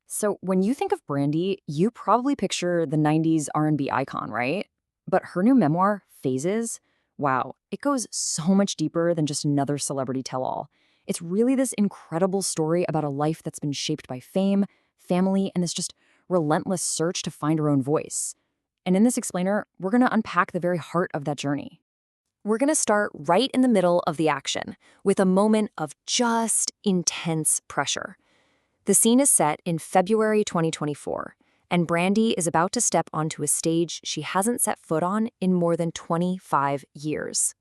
So when you think of Brandy, you probably picture the 90s R&B icon, right? But her new memoir, Phases, wow, it goes so much deeper than just another celebrity tell-all. It's really this incredible story about a life that's been shaped by fame, family, and this just relentless search to find her own voice. And in this explainer, we're going to unpack the very heart of that journey. We're going to start right in the middle of the action with a moment of just intense pressure. The scene is set in February 2024, and Brandy is about to step onto a stage she hasn't set foot on in more than 25 years.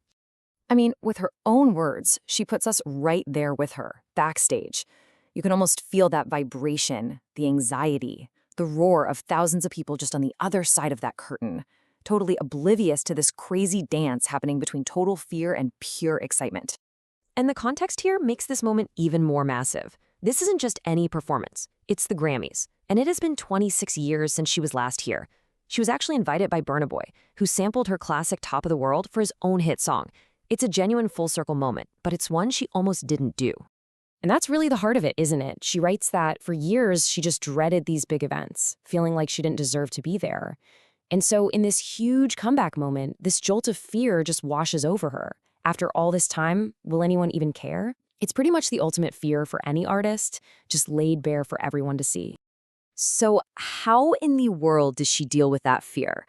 I mean, with her own words, she puts us right there with her, backstage. You can almost feel that vibration, the anxiety, the roar of thousands of people just on the other side of that curtain, totally oblivious to this crazy dance happening between total fear and pure excitement. And the context here makes this moment even more massive. This isn't just any performance, it's the Grammys. And it has been 26 years since she was last here. She was actually invited by Burna Boy, who sampled her classic Top of the World for his own hit song. It's a genuine full-circle moment, but it's one she almost didn't do. And that's really the heart of it, isn't it? She writes that for years she just dreaded these big events, feeling like she didn't deserve to be there. And so in this huge comeback moment, this jolt of fear just washes over her. After all this time, will anyone even care? It's pretty much the ultimate fear for any artist, just laid bare for everyone to see. So how in the world does she deal with that fear?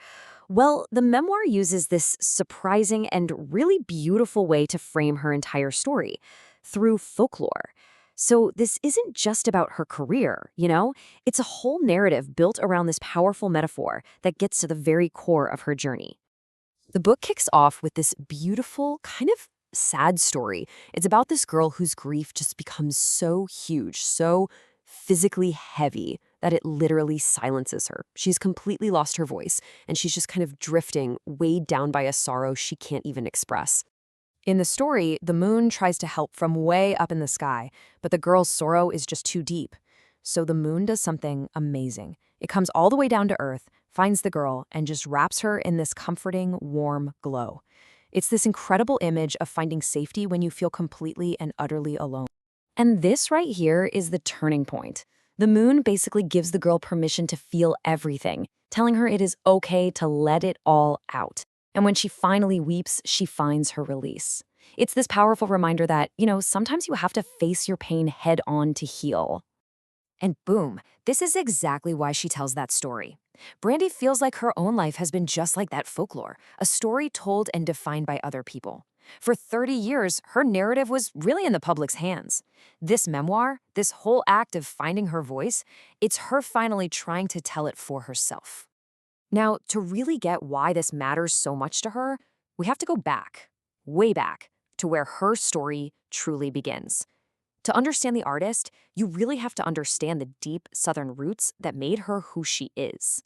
Well, the memoir uses this surprising and really beautiful way to frame her entire story through folklore. So this isn't just about her career, It's a whole narrative built around this powerful metaphor that gets to the very core of her journey. The book kicks off with this beautiful, kind of sad story. It's about this girl whose grief just becomes so huge, so physically heavy, that it literally silences her. She's completely lost her voice, and she's just kind of drifting, weighed down by a sorrow she can't even express. In the story, the moon tries to help from way up in the sky, but the girl's sorrow is just too deep. So the moon does something amazing. It comes all the way down to earth, finds the girl, and just wraps her in this comforting, warm glow. It's this incredible image of finding safety when you feel completely and utterly alone. And this right here is the turning point. The moon basically gives the girl permission to feel everything, telling her it is okay to let it all out. And when she finally weeps, she finds her release. It's this powerful reminder that, sometimes you have to face your pain head on to heal. And boom, this is exactly why she tells that story. Brandy feels like her own life has been just like that folklore, a story told and defined by other people. For 30 years, her narrative was really in the public's hands. This memoir, this whole act of finding her voice, it's her finally trying to tell it for herself. Now, to really get why this matters so much to her, we have to go back, way back, to where her story truly begins. To understand the artist, you really have to understand the deep Southern roots that made her who she is.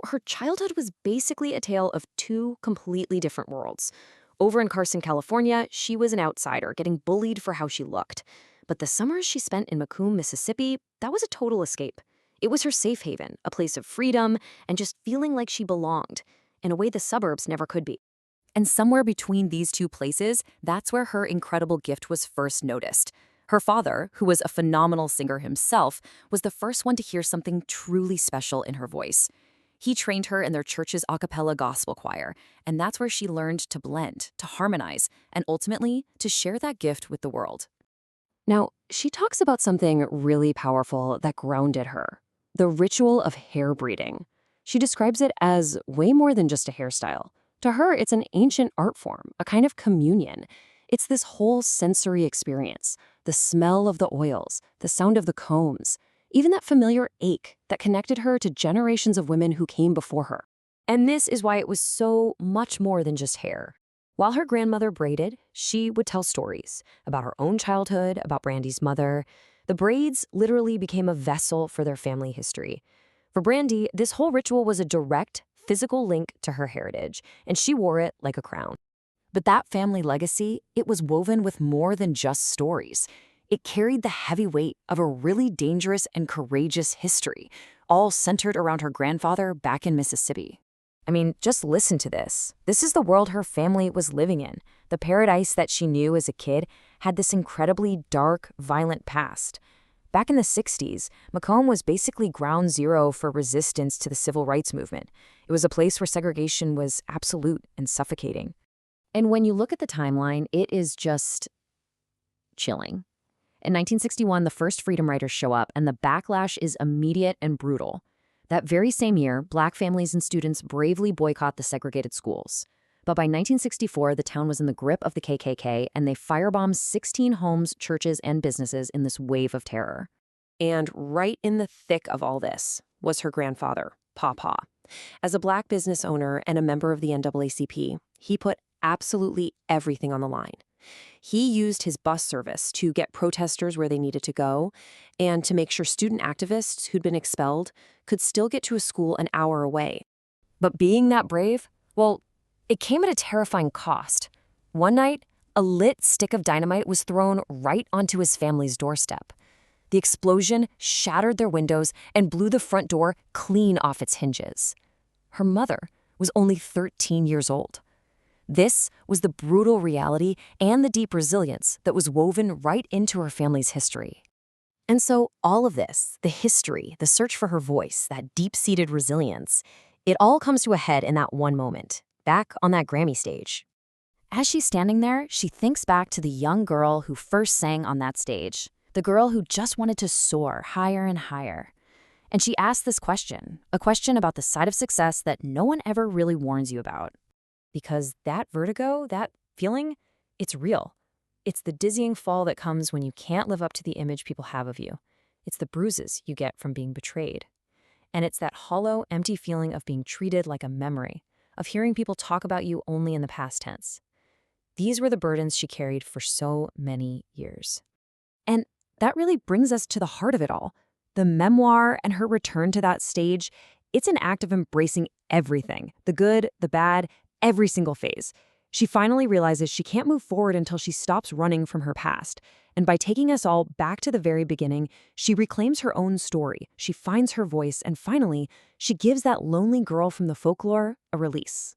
Her childhood was basically a tale of two completely different worlds. Over in Carson, California, she was an outsider, getting bullied for how she looked. But the summers she spent in Macomb, Mississippi, that was a total escape. It was her safe haven, a place of freedom, and just feeling like she belonged, in a way the suburbs never could be. And somewhere between these two places, that's where her incredible gift was first noticed. Her father, who was a phenomenal singer himself, was the first one to hear something truly special in her voice. He trained her in their church's a cappella gospel choir, and that's where she learned to blend, to harmonize, and ultimately to share that gift with the world. Now, she talks about something really powerful that grounded her, the ritual of hair braiding. She describes it as way more than just a hairstyle. To her, it's an ancient art form, a kind of communion. It's this whole sensory experience, the smell of the oils, the sound of the combs, even that familiar ache that connected her to generations of women who came before her. And this is why it was so much more than just hair. While her grandmother braided, she would tell stories about her own childhood, about Brandy's mother. The braids literally became a vessel for their family history. For Brandy, this whole ritual was a direct, physical link to her heritage, and she wore it like a crown. But that family legacy, it was woven with more than just stories. It carried the heavy weight of a really dangerous and courageous history, all centered around her grandfather back in Mississippi. I mean, just listen to this. This is the world her family was living in. The paradise that she knew as a kid had this incredibly dark, violent past. Back in the 60s, Macomb was basically ground zero for resistance to the civil rights movement. It was a place where segregation was absolute and suffocating. And when you look at the timeline, it is just chilling. In 1961, the first Freedom Riders show up, and the backlash is immediate and brutal. That very same year, Black families and students bravely boycott the segregated schools. But by 1964, the town was in the grip of the KKK, and they firebombed 16 homes, churches, and businesses in this wave of terror. And right in the thick of all this was her grandfather, Papa. As a Black business owner and a member of the NAACP, he put absolutely everything on the line. He used his bus service to get protesters where they needed to go and to make sure student activists who'd been expelled could still get to a school an hour away. But being that brave, well, it came at a terrifying cost. One night, a lit stick of dynamite was thrown right onto his family's doorstep. The explosion shattered their windows and blew the front door clean off its hinges. Her mother was only 13 years old. This was the brutal reality and the deep resilience that was woven right into her family's history. And so all of this, the history, the search for her voice, that deep-seated resilience, it all comes to a head in that one moment, back on that Grammy stage. As she's standing there, she thinks back to the young girl who first sang on that stage, the girl who just wanted to soar higher and higher. And she asks this question, a question about the side of success that no one ever really warns you about. Because that vertigo, that feeling, it's real. It's the dizzying fall that comes when you can't live up to the image people have of you. It's the bruises you get from being betrayed. And it's that hollow, empty feeling of being treated like a memory, of hearing people talk about you only in the past tense. These were the burdens she carried for so many years. And that really brings us to the heart of it all. The memoir and her return to that stage, it's an act of embracing everything, the good, the bad, every single phase. She finally realizes she can't move forward until she stops running from her past. And by taking us all back to the very beginning, she reclaims her own story, she finds her voice, and finally, she gives that lonely girl from the folklore a release.